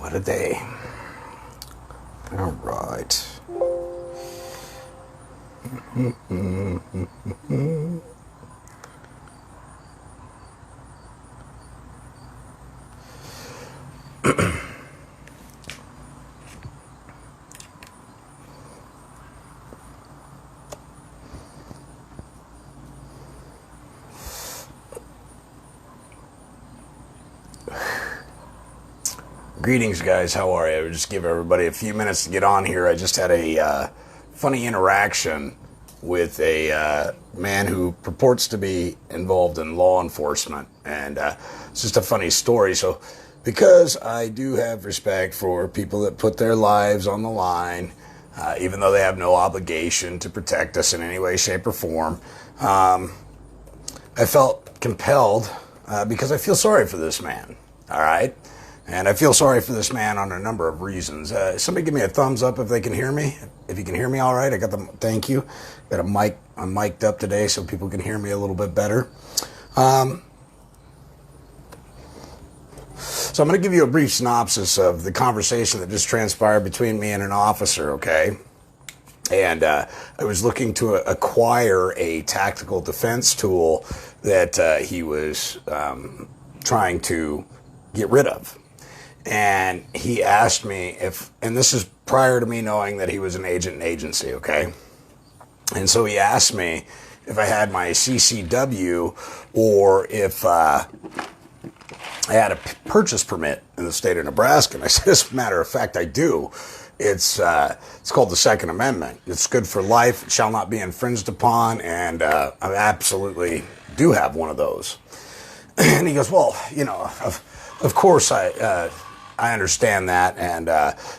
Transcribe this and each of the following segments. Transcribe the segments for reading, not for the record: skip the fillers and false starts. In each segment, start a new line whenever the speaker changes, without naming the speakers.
what a day. All right. Greetings, guys. How are you? I'll just give everybody a few minutes to get on here. I just had a funny interaction with a man who purports to be involved in law enforcement, and it's just a funny story. So, because I do have respect for people that put their lives on the line, even though they have no obligation to protect us in any way, shape, or form, I felt compelled because I feel sorry for this man. All right. And I feel sorry for this man on a number of reasons. Somebody give me a thumbs up if they can hear me. If you can hear me all right, I got the thank you. Got a mic. I'm mic'd up today so people can hear me a little bit better. So I'm going to give you a brief synopsis of the conversation that just transpired between me and an officer, okay? And I was looking to acquire a tactical defense tool that he was trying to get rid of. And he asked me if, and this is prior to me knowing that he was an agent in agency, okay? And so he asked me if I had my CCW or if I had a purchase permit in the state of Nebraska. And I said, as a matter of fact, I do. It's called the Second Amendment. It's good for life. It shall not be infringed upon. And I absolutely do have one of those. And he goes, well, you know, of course I understand that, and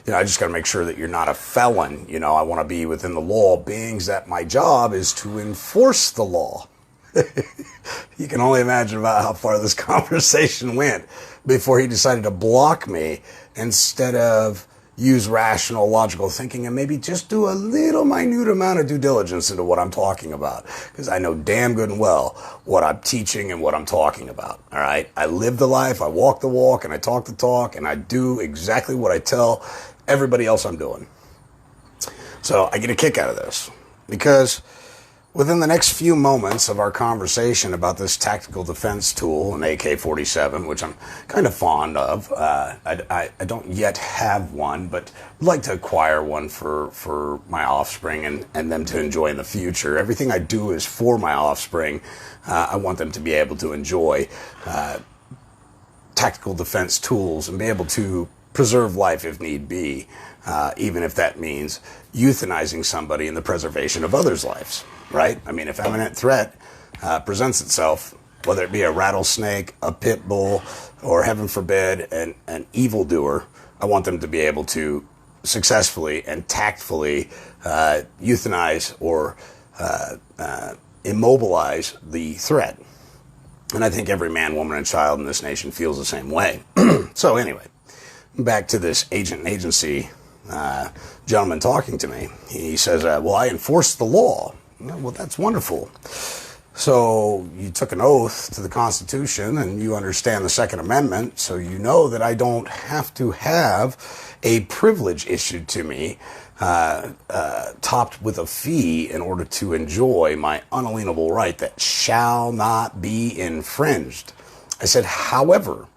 you know, I just got to make sure that you're not a felon. You know, I want to be within the law, being that my job is to enforce the law. You can only imagine about how far this conversation went before he decided to block me instead of use rational, logical thinking and maybe just do a little minute amount of due diligence into what I'm talking about. Because I know damn good and well what I'm teaching and what I'm talking about. All right. I live the life, I walk the walk, and I talk the talk, and I do exactly what I tell everybody else I'm doing. So I get a kick out of this because within the next few moments of our conversation about this tactical defense tool, an AK-47, which I'm kind of fond of, I don't yet have one, but would like to acquire one for my offspring and them to enjoy in the future. Everything I do is for my offspring. I want them to be able to enjoy tactical defense tools and be able to preserve life if need be, even if that means euthanizing somebody in the preservation of others' lives. Right? I mean, if imminent threat presents itself, whether it be a rattlesnake, a pit bull, or heaven forbid, an evildoer, I want them to be able to successfully and tactfully euthanize or immobilize the threat. And I think every man, woman, and child in this nation feels the same way. So anyway, back to this agent and agency gentleman talking to me. He says, well, I enforce the law. Well, that's wonderful. So you took an oath to the Constitution and you understand the Second Amendment, so you know that I don't have to have a privilege issued to me topped with a fee in order to enjoy my unalienable right that shall not be infringed. I said, however,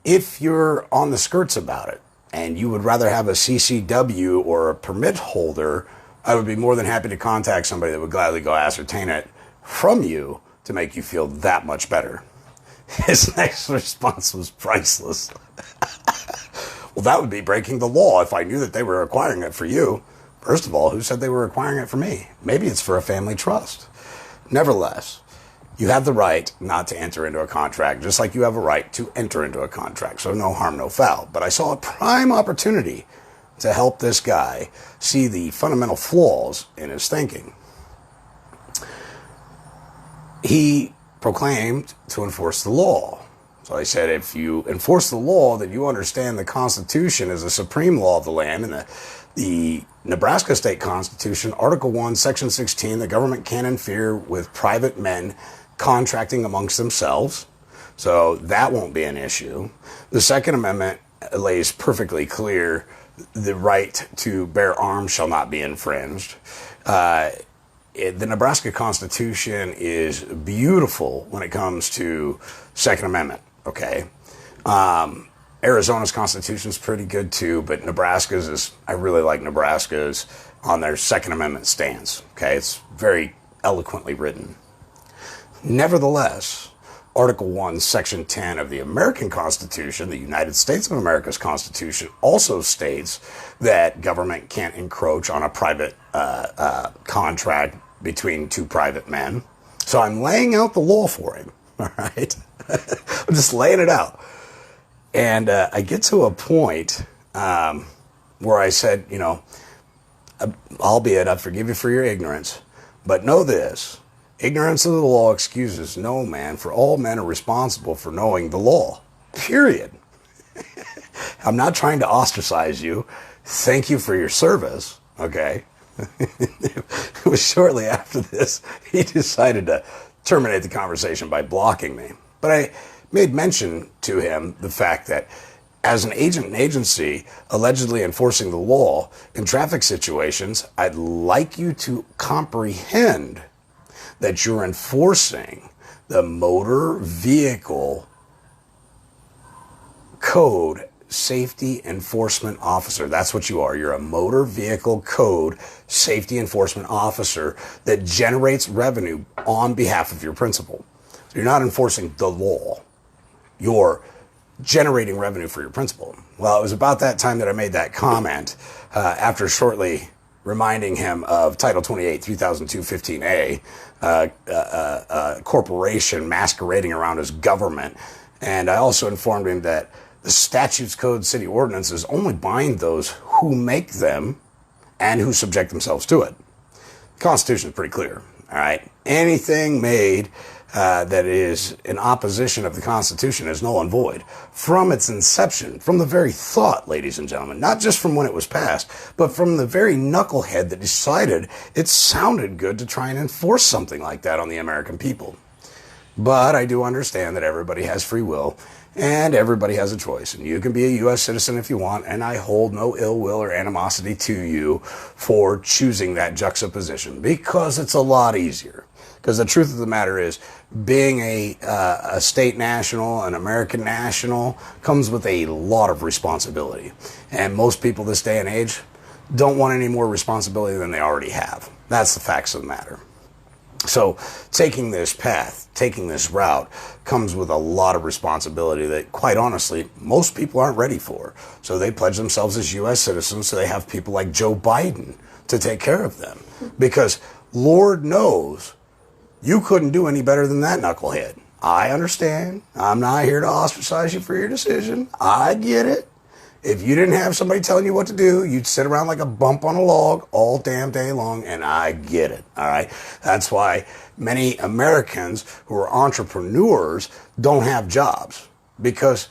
if you're on the skirts about it and you would rather have a CCW or a permit holder, I would be more than happy to contact somebody that would gladly go ascertain it from you to make you feel that much better. His next response was priceless. Well, that would be breaking the law if I knew that they were acquiring it for you. First of all, who said they were acquiring it for me? Maybe it's for a family trust. Nevertheless, you have the right not to enter into a contract, just like you have a right to enter into a contract. So no harm, no foul. But I saw a prime opportunity to help this guy see the fundamental flaws in his thinking. He proclaimed to enforce the law. So I said, if you enforce the law, then you understand the Constitution is the supreme law of the land, and the Nebraska State Constitution, Article 1, Section 16, the government can't interfere with private men contracting amongst themselves. So that won't be an issue. The Second Amendment lays perfectly clear the right to bear arms shall not be infringed. The Nebraska Constitution is beautiful when it comes to Second Amendment, okay? Arizona's Constitution is pretty good too, but Nebraska's I really like Nebraska's on their Second Amendment stance, okay? It's very eloquently written. Nevertheless, Article 1, Section 10 of the American Constitution, the United States of America's Constitution, also states that government can't encroach on a private contract between two private men. So I'm laying out the law for him, all right? I'm just laying it out. And I get to a point where I said, you know, albeit I forgive you for your ignorance, but know this. Ignorance of the law excuses no man, for all men are responsible for knowing the law. Period. I'm not trying to ostracize you. Thank you for your service, okay? It was shortly after this he decided to terminate the conversation by blocking me. But I made mention to him the fact that as an agent and agency allegedly enforcing the law in traffic situations, I'd like you to comprehend that you're enforcing the Motor Vehicle Code Safety Enforcement Officer. That's what you are. You're a Motor Vehicle Code Safety Enforcement Officer that generates revenue on behalf of your principal. So you're not enforcing the law. You're generating revenue for your principal. Well, it was about that time that I made that comment after shortly reminding him of Title 28, 3002, 15A, corporation masquerading around as government. And I also informed him that the statutes, codes, city ordinances only bind those who make them and who subject themselves to it. The Constitution is pretty clear, all right? Anything made that is in opposition of the Constitution is null and void from its inception, from the very thought, ladies and gentlemen, not just from when it was passed, but from the very knucklehead that decided it sounded good to try and enforce something like that on the American people. But I do understand that everybody has free will and everybody has a choice, and you can be a U.S. citizen if you want, and I hold no ill will or animosity to you for choosing that juxtaposition, because it's a lot easier. Because the truth of the matter is, being a state national, an American national, comes with a lot of responsibility. And most people this day and age don't want any more responsibility than they already have. That's the facts of the matter. So taking this path, taking this route, comes with a lot of responsibility that, quite honestly, most people aren't ready for. So they pledge themselves as U.S. citizens, so they have people like Joe Biden to take care of them. Because Lord knows you couldn't do any better than that knucklehead. I understand. I'm not here to ostracize you for your decision. I get it. If you didn't have somebody telling you what to do, you'd sit around like a bump on a log all damn day long, and I get it, all right? That's why many Americans who are entrepreneurs don't have jobs, because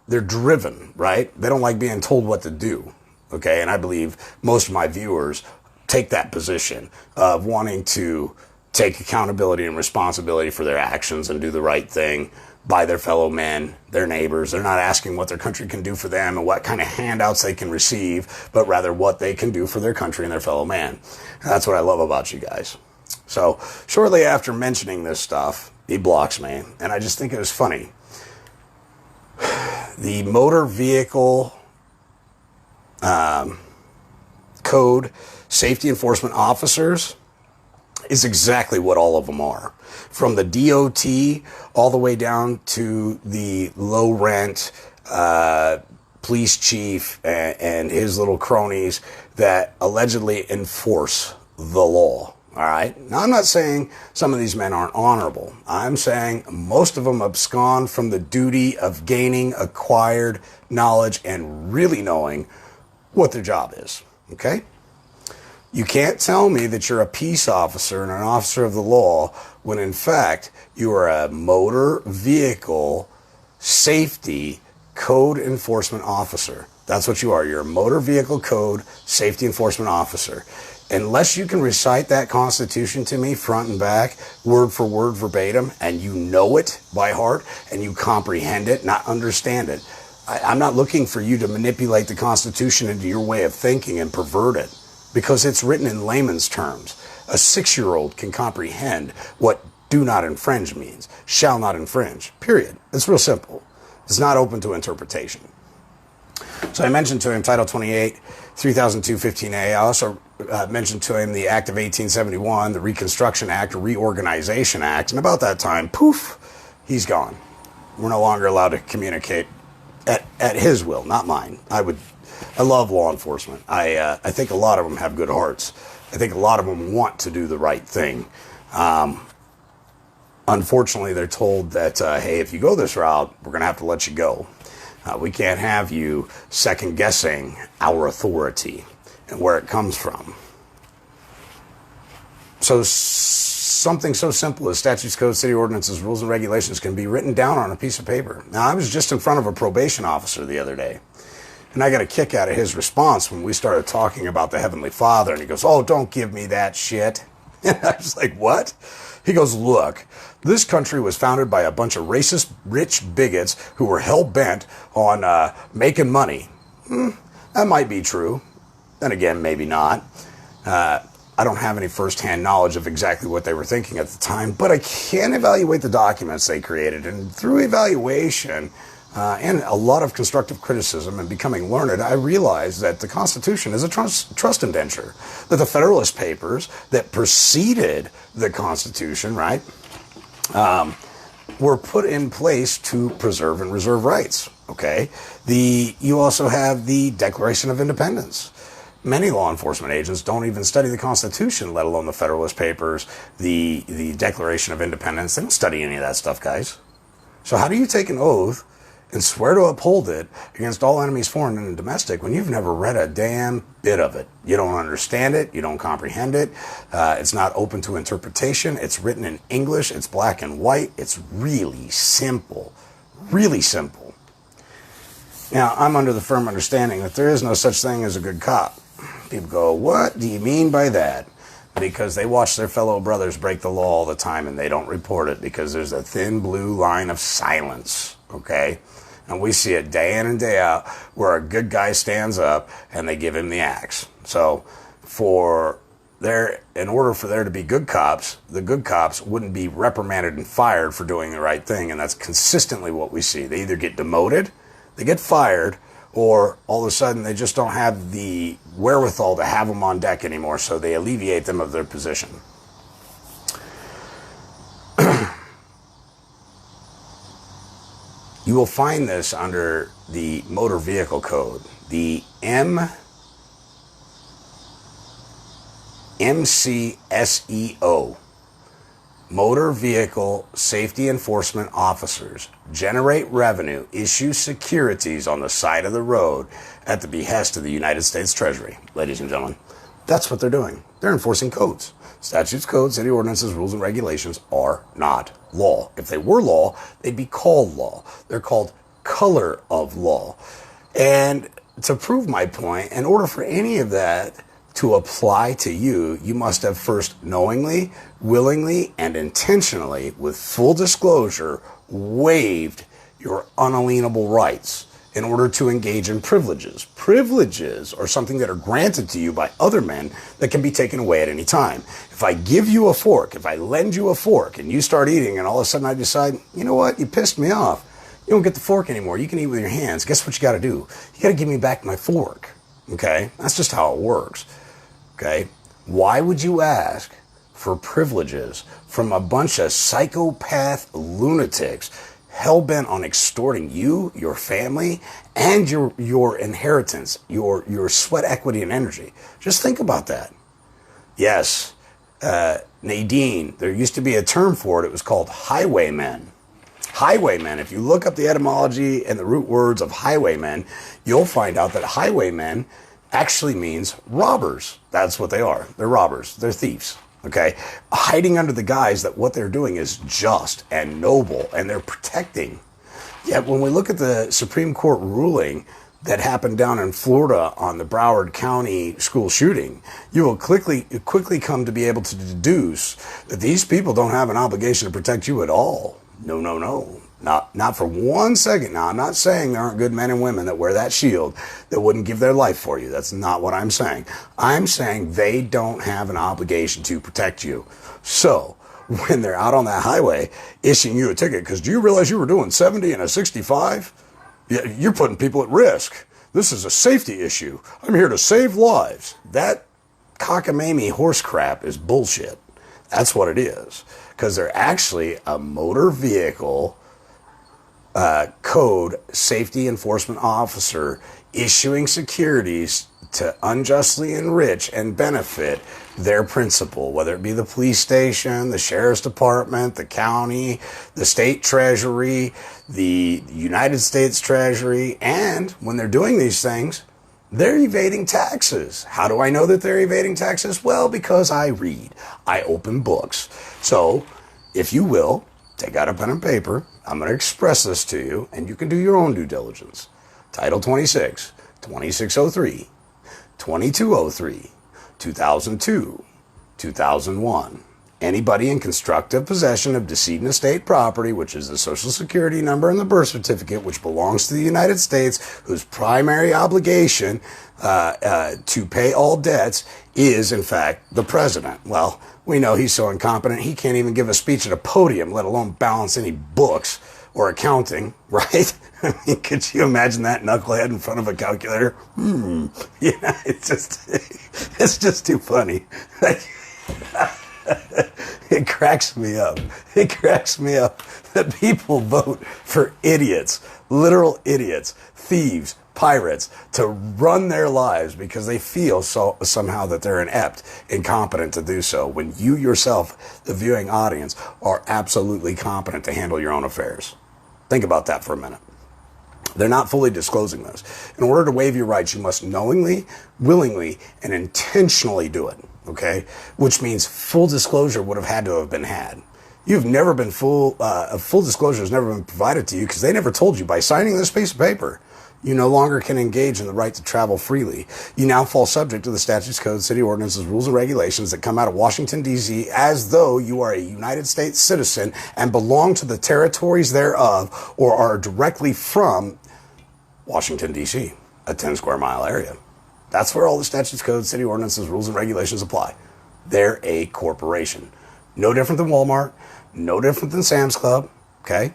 they're driven, right? They don't like being told what to do, okay? And I believe most of my viewers take that position of wanting to take accountability and responsibility for their actions and do the right thing by their fellow men, their neighbors. They're not asking what their country can do for them and what kind of handouts they can receive, but rather what they can do for their country and their fellow man. And that's what I love about you guys. So shortly after mentioning this stuff, he blocks me, and I just think it was funny. The Motor Vehicle Code Safety Enforcement Officers is exactly what all of them are. From the DOT all the way down to the low rent police chief and his little cronies that allegedly enforce the law. All right. Now, I'm not saying some of these men aren't honorable. I'm saying most of them abscond from the duty of gaining acquired knowledge and really knowing what their job is. Okay? You can't tell me that you're a peace officer and an officer of the law when, in fact, you are a motor vehicle safety code enforcement officer. That's what you are. You're a motor vehicle code safety enforcement officer. Unless you can recite that Constitution to me front and back, word for word, verbatim, and you know it by heart and you comprehend it, not understand it, I'm not looking for you to manipulate the Constitution into your way of thinking and pervert it, because it's written in layman's terms. A 6-year-old can comprehend what do not infringe means. Shall not infringe, period. It's real simple. It's not open to interpretation. So I mentioned to him Title 28, 3002-15A. I also mentioned to him the Act of 1871, the Reconstruction Act, or Reorganization Act. And about that time, poof, he's gone. We're no longer allowed to communicate at his will, not mine. I love law enforcement. I think a lot of them have good hearts. I think a lot of them want to do the right thing. Unfortunately, they're told that, hey, if you go this route, we're going to have to let you go. We can't have you second-guessing our authority and where it comes from. So something so simple as statutes, codes, city ordinances, rules, and regulations can be written down on a piece of paper. Now, I was just in front of a probation officer the other day, and I got a kick out of his response when we started talking about the Heavenly Father, and he goes, oh, don't give me that shit. And I was like, what? He goes, look, this country was founded by a bunch of racist, rich bigots who were hell-bent on making money. That might be true. Then again, maybe not. I don't have any first-hand knowledge of exactly what they were thinking at the time, but I can evaluate the documents they created. And through evaluation and a lot of constructive criticism and becoming learned, I realized that the Constitution is a trust indenture, that the Federalist Papers that preceded the Constitution, right, were put in place to preserve and reserve rights, okay? You also have the Declaration of Independence. Many law enforcement agents don't even study the Constitution, let alone the Federalist Papers, the Declaration of Independence. They don't study any of that stuff, guys. So how do you take an oath and swear to uphold it against all enemies, foreign and domestic, when you've never read a damn bit of it? You don't understand it. You don't comprehend it. It's not open to interpretation. It's written in English. It's black and white. It's really simple. Really simple. Now, I'm under the firm understanding that there is no such thing as a good cop. People go, what do you mean by that? Because they watch their fellow brothers break the law all the time and they don't report it because there's a thin blue line of silence, okay? And we see it day in and day out where a good guy stands up and they give him the axe. So in order for there to be good cops, the good cops wouldn't be reprimanded and fired for doing the right thing. And that's consistently what we see. They either get demoted, they get fired, or all of a sudden they just don't have the wherewithal to have them on deck anymore, so they alleviate them of their position. You will find this under the Motor Vehicle Code, the MCSEO. Motor Vehicle Safety Enforcement Officers generate revenue, issue securities on the side of the road at the behest of the United States Treasury. Ladies and gentlemen, that's what they're doing. They're enforcing codes. Statutes, codes, city ordinances, rules, and regulations are not law. If they were law, they'd be called law. They're called color of law. And to prove my point, in order for any of that to apply to you, you must have first knowingly, willingly, and intentionally, with full disclosure, waived your unalienable rights in order to engage in privileges. Privileges are something that are granted to you by other men that can be taken away at any time. If I give you a fork, if I lend you a fork, and you start eating, and all of a sudden I decide, you know what, you pissed me off. You don't get the fork anymore. You can eat with your hands. Guess what you got to do? You got to give me back my fork. Okay? That's just how it works. Okay? Why would you ask for privileges from a bunch of psychopath lunatics hell-bent on extorting you, your family, and your inheritance, your sweat equity and energy? Just think about that. Yes, Nadine, there used to be a term for it. It was called highwaymen. Highwaymen, if you look up the etymology and the root words of highwaymen, you'll find out that highwaymen actually means robbers. That's what they are. They're robbers. They're thieves. Okay? Hiding under the guise that what they're doing is just and noble and they're protecting. Yet when we look at the Supreme Court ruling that happened down in Florida on the Broward County school shooting, you will quickly come to be able to deduce that these people don't have an obligation to protect you at all. No, no, no. Not for 1 second. Now, I'm not saying there aren't good men and women that wear that shield that wouldn't give their life for you. That's not what I'm saying. I'm saying they don't have an obligation to protect you. So, when they're out on that highway issuing you a ticket, because do you realize you were doing 70 and a 65? You're putting people at risk. This is a safety issue. I'm here to save lives. That cockamamie horse crap is bullshit. That's what it is. Because they're actually a motor vehicle code safety enforcement officer issuing securities to unjustly enrich and benefit their principal, whether it be the police station, the sheriff's department, the county, the state treasury, the United States Treasury. And when they're doing these things, they're evading taxes. How do I know that they're evading taxes? Well, because I read. I open books. So, if you will, take out a pen and paper. I'm going to express this to you, and you can do your own due diligence. Title 26, 2603, 2203, 2002, 2001. Anybody in constructive possession of decedent estate property, which is the Social Security number and the birth certificate, which belongs to the United States, whose primary obligation to pay all debts is, in fact, the president. Well, we know he's so incompetent, he can't even give a speech at a podium, let alone balance any books or accounting, right? I mean, could you imagine that knucklehead in front of a calculator? Yeah, it's just too funny. It cracks me up. It cracks me up that people vote for idiots, literal idiots, thieves, pirates, to run their lives because they feel somehow that they're inept, incompetent to do so, when you yourself, the viewing audience, are absolutely competent to handle your own affairs. Think about that for a minute. They're not fully disclosing this. In order to waive your rights, you must knowingly, willingly, and intentionally do it. Okay, which means full disclosure would have had to have been had. You've never been full disclosure has never been provided to you because they never told you by signing this piece of paper. You no longer can engage in the right to travel freely. You now fall subject to the statutes, codes, city ordinances, rules, and regulations that come out of Washington, D.C. as though you are a United States citizen and belong to the territories thereof or are directly from Washington, D.C., a 10 square mile area. That's where all the statutes, codes, city ordinances, rules, and regulations apply. They're a corporation. No different than Walmart, no different than Sam's Club, okay?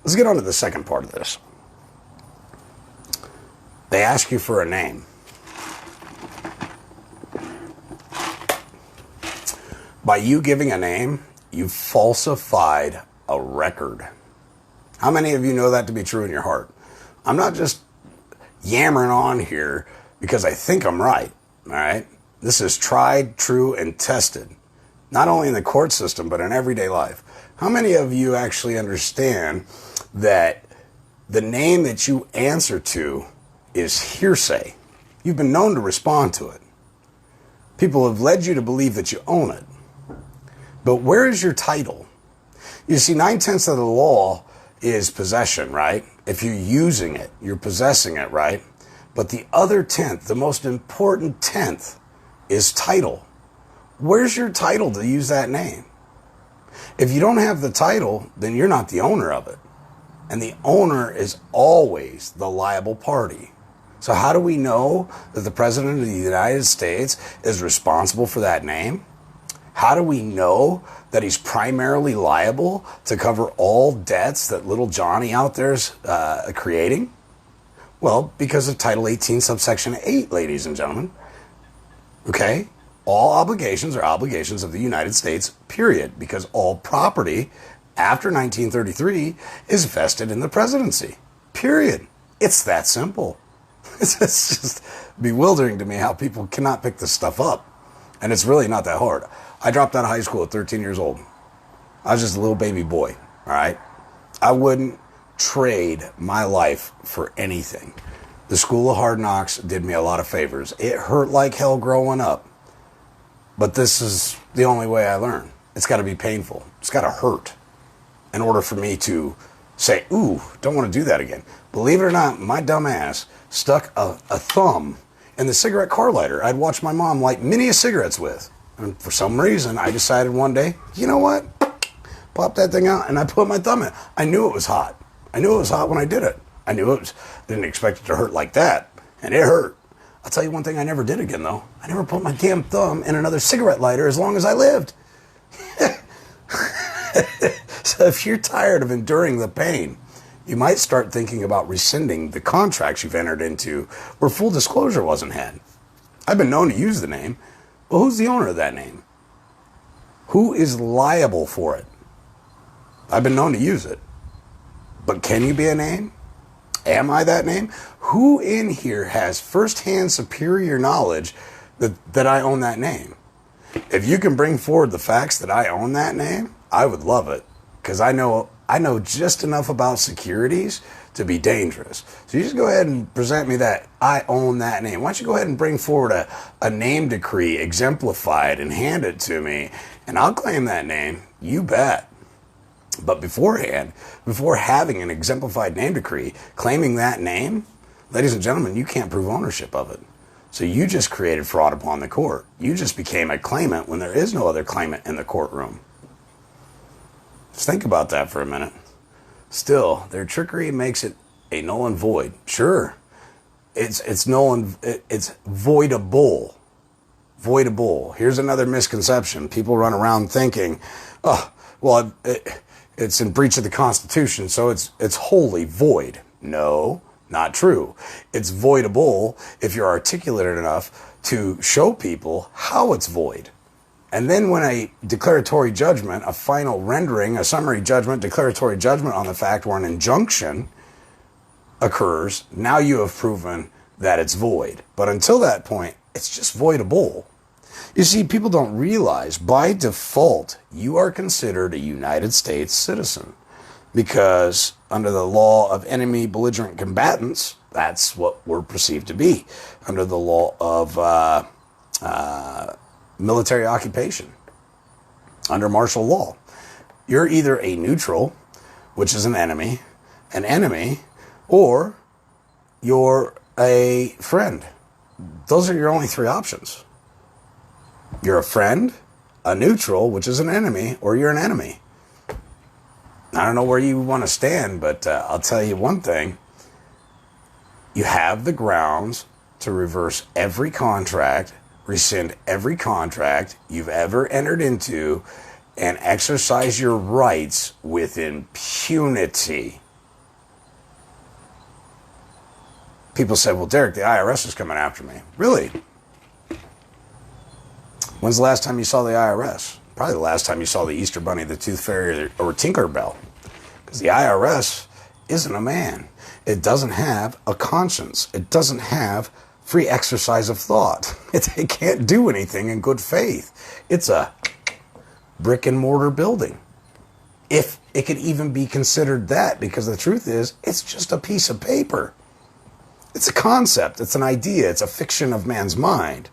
Let's get on to the second part of this. They ask you for a name. By you giving a name, you've falsified a record. How many of you know that to be true in your heart? I'm not just yammering on here because I think I'm right, all right? This is tried, true, and tested, not only in the court system, but in everyday life. How many of you actually understand that the name that you answer to is hearsay? You've been known to respond to it. People have led you to believe that you own it. But where is your title? You see, 9/10 of the law is possession, right? If you're using it, you're possessing it, right? But the other 10th, the most important 10th, is title. Where's your title to use that name? If you don't have the title, then you're not the owner of it. And the owner is always the liable party. So how do we know that the President of the United States is responsible for that name? How do we know that he's primarily liable to cover all debts that little Johnny out there's creating? Well, because of Title 18, subsection 8, ladies and gentlemen. Okay? All obligations are obligations of the United States, period. Because all property after 1933 is vested in the presidency, period. It's that simple. It's just bewildering to me how people cannot pick this stuff up. And it's really not that hard. I dropped out of high school at 13 years old. I was just a little baby boy, all right? I wouldn't trade my life for anything. The School of Hard Knocks did me a lot of favors. It hurt like hell growing up. But this is the only way I learn. It's got to be painful. It's got to hurt in order for me to say, ooh, don't want to do that again. Believe it or not, my dumb ass stuck a thumb in the cigarette car lighter I'd watched my mom light many cigarettes with. And for some reason, I decided one day, you know what? popped that thing out, and I put my thumb in. I knew it was hot. I knew it was hot when I did it. I knew it was, didn't expect it to hurt like that, and it hurt. I'll tell you one thing I never did again, though. I never put my damn thumb in another cigarette lighter as long as I lived. So if you're tired of enduring the pain, you might start thinking about rescinding the contracts you've entered into where full disclosure wasn't had. I've been known to use the name. Well, who's the owner of that name? Who is liable for it? I've been known to use it. But can you be a name? Am I that name? Who in here has firsthand superior knowledge that I own that name? If you can bring forward the facts that I own that name, I would love it. Because I know just enough about securities to be dangerous. So you just go ahead and present me that I own that name. Why don't you go ahead and bring forward a name decree exemplified and hand it to me, and I'll claim that name. You bet. But beforehand, before having an exemplified name decree, claiming that name, ladies and gentlemen, you can't prove ownership of it. So you just created fraud upon the court. You just became a claimant when there is no other claimant in the courtroom. Just think about that for a minute. Still, their trickery makes it a null and void. Sure, it's null and it's voidable. Voidable. Here's another misconception. People run around thinking, oh, well, it's in breach of the Constitution, so it's wholly void. No, not true. It's voidable if you're articulate enough to show people how it's void. And then when a declaratory judgment, a final rendering, a summary judgment, declaratory judgment on the fact where an injunction occurs, now you have proven that it's void. But until that point, it's just voidable. You see, people don't realize by default, you are considered a United States citizen because under the law of enemy belligerent combatants, that's what we're perceived to be. Under the law of military occupation, under martial law, you're either a neutral, which is an enemy, or you're a friend. Those are your only three options. You're a friend, a neutral, which is an enemy, or you're an enemy. I don't know where you want to stand, but I'll tell you one thing. You have the grounds to reverse every contract, rescind every contract you've ever entered into, and exercise your rights with impunity. People say, well, Derek, the IRS is coming after me. Really? When's the last time you saw the IRS? Probably the last time you saw the Easter Bunny, the Tooth Fairy, or Tinkerbell. Because the IRS isn't a man. It doesn't have a conscience. It doesn't have free exercise of thought. It can't do anything in good faith. It's a brick and mortar building. If it could even be considered that, because the truth is, it's just a piece of paper. It's a concept. It's an idea. It's a fiction of man's mind.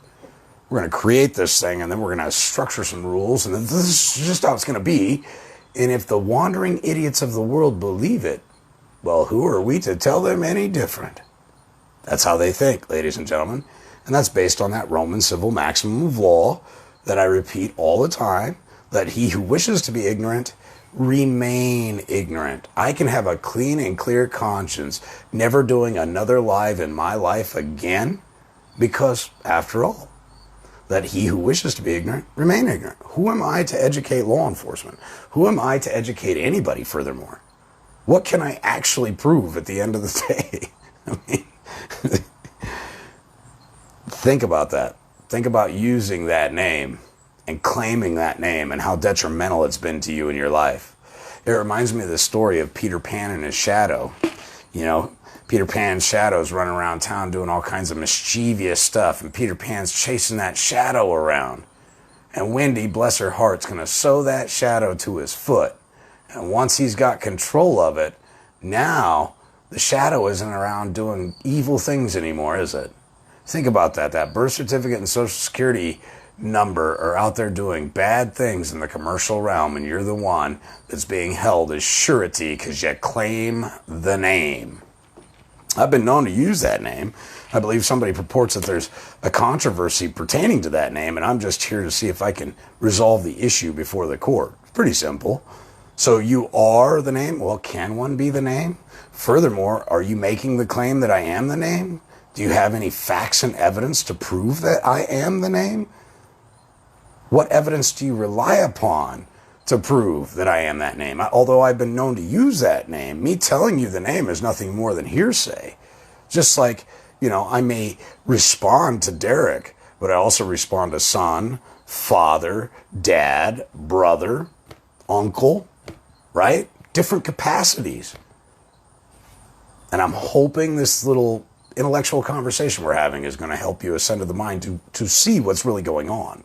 We're going to create this thing, and then we're going to structure some rules, and this is just how it's going to be. And if the wandering idiots of the world believe it, well, who are we to tell them any different? That's how they think, ladies and gentlemen. And that's based on that Roman civil maximum of law that I repeat all the time, that he who wishes to be ignorant, remain ignorant. I can have a clean and clear conscience, never doing another live in my life again, because, after all, that he who wishes to be ignorant, remain ignorant. Who am I to educate law enforcement? Who am I to educate anybody furthermore? What can I actually prove at the end of the day? I mean, think about that. Think about using that name and claiming that name and how detrimental it's been to you in your life. It reminds me of the story of Peter Pan and his shadow. You know, Peter Pan's shadow's running around town doing all kinds of mischievous stuff, and Peter Pan's chasing that shadow around. And Wendy, bless her heart, is going to sew that shadow to his foot. And once he's got control of it, now the shadow isn't around doing evil things anymore, is it? Think about that. That birth certificate and Social Security number are out there doing bad things in the commercial realm, and you're the one that's being held as surety because you claim the name. I've been known to use that name. I believe somebody purports that there's a controversy pertaining to that name, and I'm just here to see if I can resolve the issue before the court. It's pretty simple. So you are the name? Well, can one be the name? Furthermore, are you making the claim that I am the name? Do you have any facts and evidence to prove that I am the name? What evidence do you rely upon to prove that I am that name? Although I've been known to use that name, me telling you the name is nothing more than hearsay. Just like, I may respond to Derek, but I also respond to son, father, dad, brother, uncle, right? Different capacities. And I'm hoping this little intellectual conversation we're having is going to help you ascend to the mind to see what's really going on.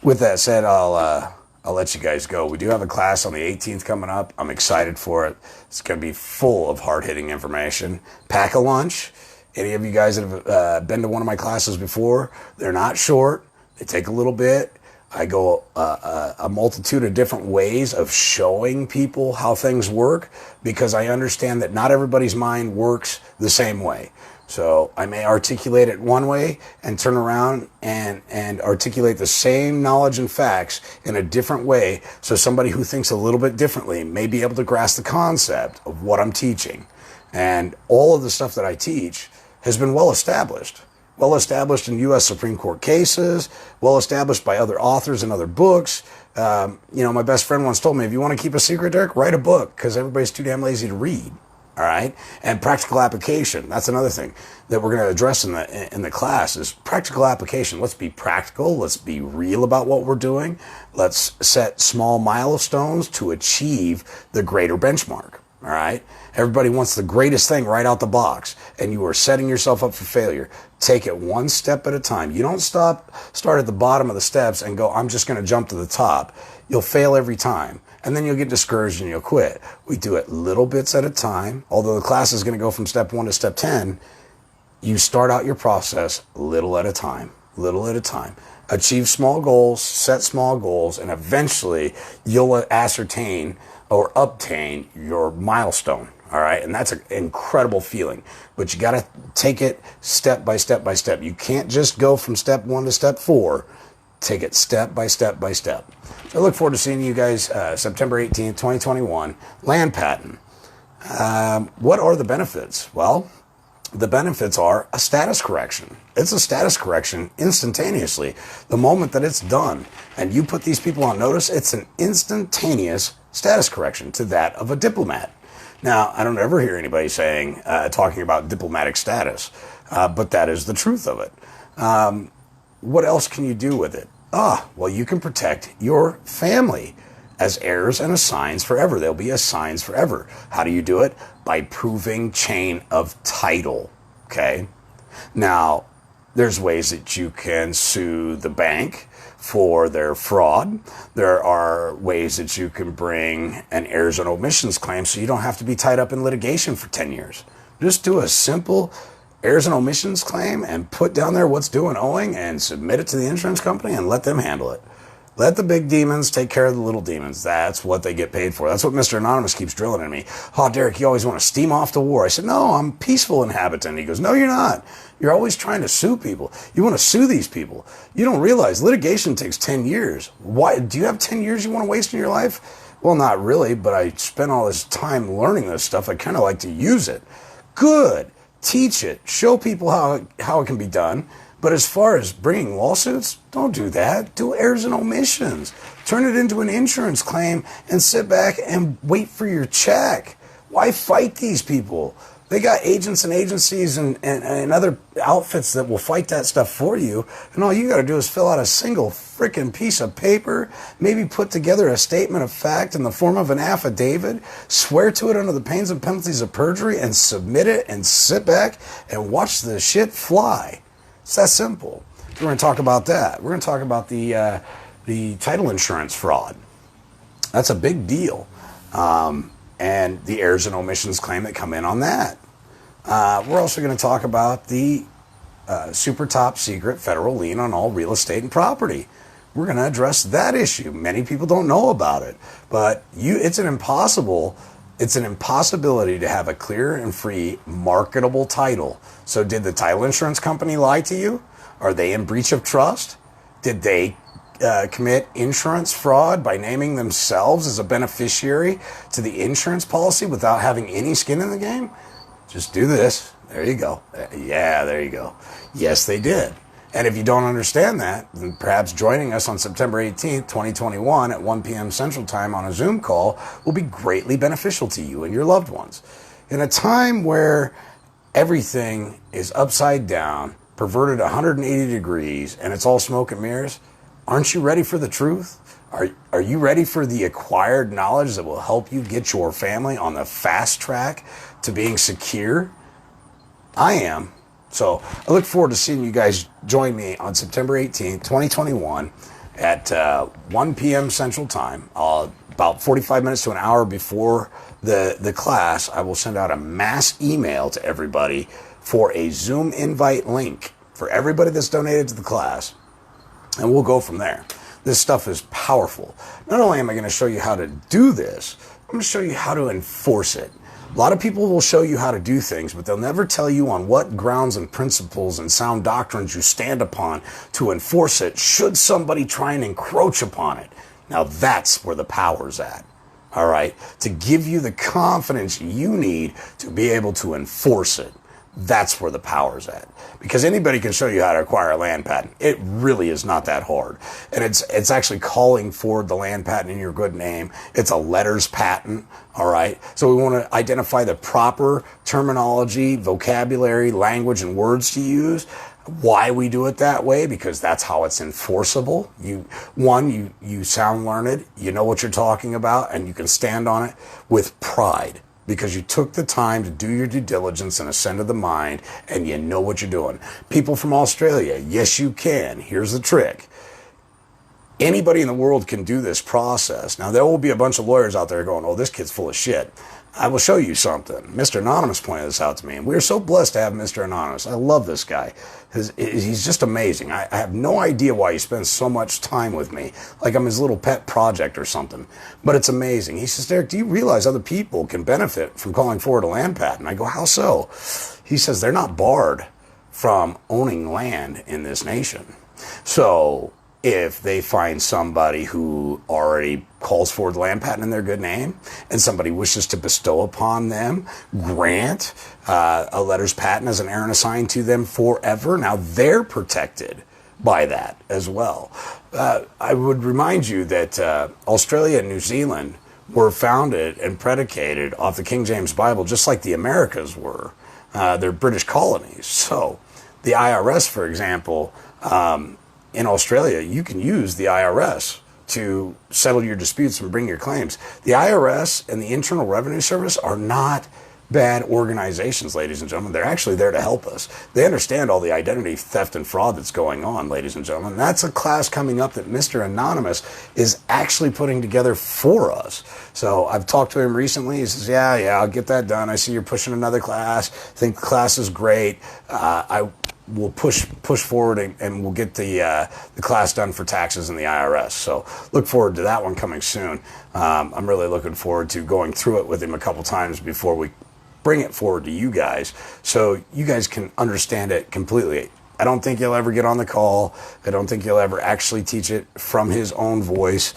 With that said, I'll let you guys go. We do have a class on the 18th coming up. I'm excited for it. It's going to be full of hard-hitting information. Pack a lunch. Any of you guys that have been to one of my classes before, they're not short. They take a little bit. I go a multitude of different ways of showing people how things work because I understand that not everybody's mind works the same way. So I may articulate it one way and turn around and articulate the same knowledge and facts in a different way so somebody who thinks a little bit differently may be able to grasp the concept of what I'm teaching. And all of the stuff that I teach has been well established in U.S. Supreme Court cases, well established by other authors and other books. My best friend once told me, if you want to keep a secret, Derek, write a book because everybody's too damn lazy to read. All right. And practical application. That's another thing that we're going to address in the class is practical application. Let's be practical. Let's be real about what we're doing. Let's set small milestones to achieve the greater benchmark. All right. Everybody wants the greatest thing right out the box, and you are setting yourself up for failure. Take it one step at a time. You don't start at the bottom of the steps and go, I'm just going to jump to the top. You'll fail every time. And then you'll get discouraged and you'll quit. We do it little bits at a time. Although the class is going to go from step 1 to step 10, you start out your process little at a time, Achieve small goals, set small goals, and eventually you'll ascertain or obtain your milestone. All right. And that's an incredible feeling, but you got to take it step by step by step. You can't just go from step 1 to step 4. Take it step by step by step. So I look forward to seeing you guys September 18th, 2021. Land patent. What are the benefits? Well, the benefits are a status correction. It's a status correction instantaneously. The moment that it's done and you put these people on notice, it's an instantaneous status correction to that of a diplomat. Now, I don't ever hear anybody talking about diplomatic status, but that is the truth of it. What else can you do with it? Well, you can protect your family as heirs and assigns forever. They'll be assigns forever. How do you do it? By proving chain of title. Okay. Now, there's ways that you can sue the bank for their fraud. There are ways that you can bring an errors and omissions claim so you don't have to be tied up in litigation for 10 years. Just do a simple errors and omissions claim and put down there what's due and owing and submit it to the insurance company and let them handle it. Let the big demons take care of the little demons. That's what they get paid for. That's what Mr. Anonymous keeps drilling at me. Oh, Derek, you always want to steam off to war. I said, no, I'm a peaceful inhabitant. He goes, no, you're not. You're always trying to sue people. You want to sue these people. You don't realize litigation takes 10 years. Why? Do you have 10 years you want to waste in your life? Well, not really, but I spent all this time learning this stuff. I kind of like to use it. Good. Teach it. Show people how it can be done. But as far as bringing lawsuits, don't do that. Do errors and omissions. Turn it into an insurance claim and sit back and wait for your check. Why fight these people? They got agents and agencies and other outfits that will fight that stuff for you. And all you got to do is fill out a single freaking piece of paper, maybe put together a statement of fact in the form of an affidavit, swear to it under the pains and penalties of perjury, and submit it and sit back and watch the shit fly. It's that simple. We're going to talk about that. We're going to talk about the title insurance fraud. That's a big deal. And the errors and omissions claim that come in on that. We're also going to talk about the super top secret federal lien on all real estate and property. We're going to address that issue. Many people don't know about it, but it's an impossibility to have a clear and free marketable title. So did the title insurance company lie to you? Are they in breach of trust? Did they commit insurance fraud by naming themselves as a beneficiary to the insurance policy without having any skin in the game? Just do this. There you go. Yeah, there you go. Yes, they did. And if you don't understand that, then perhaps joining us on September 18th, 2021 at 1 p.m. Central Time on a Zoom call will be greatly beneficial to you and your loved ones. In a time where everything is upside down, perverted 180 degrees, and it's all smoke and mirrors, aren't you ready for the truth? Are you ready for the acquired knowledge that will help you get your family on the fast track to being secure? I am. So I look forward to seeing you guys join me on September 18th, 2021 at 1 p.m. Central Time. About 45 minutes to an hour before the class, I will send out a mass email to everybody for a Zoom invite link for everybody that's donated to the class. And we'll go from there. This stuff is powerful. Not only am I going to show you how to do this, I'm going to show you how to enforce it. A lot of people will show you how to do things, but they'll never tell you on what grounds and principles and sound doctrines you stand upon to enforce it should somebody try and encroach upon it. Now that's where the power's at, all right? To give you the confidence you need to be able to enforce it. That's where the power's at. Because anybody can show you how to acquire a land patent. It really is not that hard. And it's actually calling for the land patent in your good name. It's a letters patent, all right? So we want to identify the proper terminology, vocabulary, language, and words to use. Why we do it that way? Because that's how it's enforceable. You sound learned, you know what you're talking about, and you can stand on it with pride. Because you took the time to do your due diligence and ascend to the mind, and you know what you're doing. People from Australia, yes, you can. Here's the trick. Anybody in the world can do this process. Now, there will be a bunch of lawyers out there going, oh, this kid's full of shit. I will show you something. Mr. Anonymous pointed this out to me, and we are so blessed to have Mr. Anonymous. I love this guy. He's just amazing. I have no idea why he spends so much time with me, like I'm his little pet project or something. But it's amazing. He says, Derek, do you realize other people can benefit from calling forward a land patent? I go, how so? He says, they're not barred from owning land in this nation. So if they find somebody who already calls forward the land patent in their good name and somebody wishes to bestow upon them, grant a letters patent as an heir assigned to them forever, now they're protected by that as well. I would remind you that Australia and New Zealand were founded and predicated off the King James Bible, just like the Americas were. They're British colonies. So the IRS, for example, in Australia, you can use the IRS to settle your disputes and bring your claims. The IRS and the Internal Revenue Service are not bad organizations, ladies and gentlemen. They're actually there to help us. They understand all the identity theft and fraud that's going on, ladies and gentlemen. And that's a class coming up that Mr. Anonymous is actually putting together for us. So I've talked to him recently. He says, yeah, I'll get that done. I see you're pushing another class. I think the class is great. We'll push forward and we'll get the class done for taxes in the IRS. So look forward to that one coming soon. I'm really looking forward to going through it with him a couple times before we bring it forward to you guys so you guys can understand it completely. I don't think he'll ever get on the call. I don't think he'll ever actually teach it from his own voice.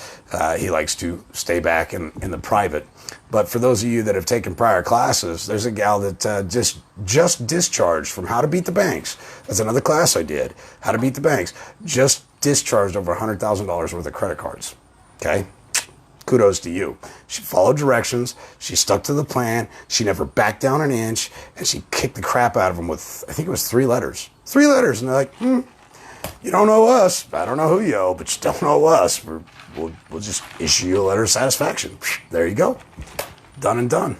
He likes to stay back in the private. But for those of you that have taken prior classes, there's a gal that just discharged from How to Beat the Banks. That's another class I did. How to Beat the Banks. Just discharged over $100,000 worth of credit cards. Okay? Kudos to you. She followed directions. She stuck to the plan. She never backed down an inch. And she kicked the crap out of them with, I think it was 3 letters. 3 letters. And they're like, you don't know us. I don't know who you owe, but you don't know us. We'll just issue you a letter of satisfaction. There you go. Done and done.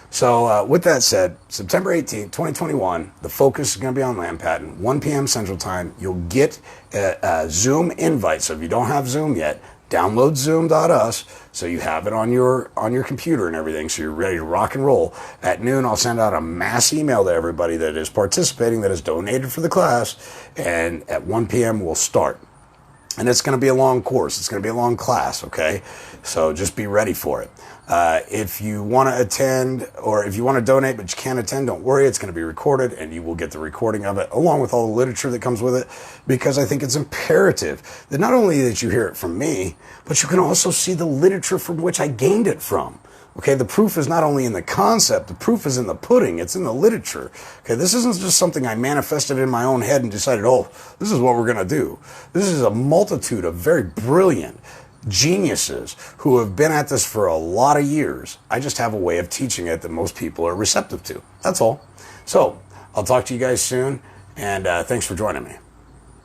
So with that said, September 18th, 2021, the focus is going to be on land patent, 1 p.m. Central Time. You'll get a Zoom invite. So if you don't have Zoom yet, download Zoom.us so you have it on your computer and everything, so you're ready to rock and roll. At noon, I'll send out a mass email to everybody that is participating, that has donated for the class, and at 1 p.m. we'll start. And it's going to be a long course. It's going to be a long class, okay? So just be ready for it. If you want to attend or if you want to donate but you can't attend, don't worry. It's going to be recorded and you will get the recording of it along with all the literature that comes with it, because I think it's imperative that not only that you hear it from me, but you can also see the literature from which I gained it from. Okay, the proof is not only in the concept, the proof is in the pudding, it's in the literature. Okay, this isn't just something I manifested in my own head and decided, oh, this is what we're going to do. This is a multitude of very brilliant geniuses who have been at this for a lot of years. I just have a way of teaching it that most people are receptive to. That's all. So, I'll talk to you guys soon, and thanks for joining me.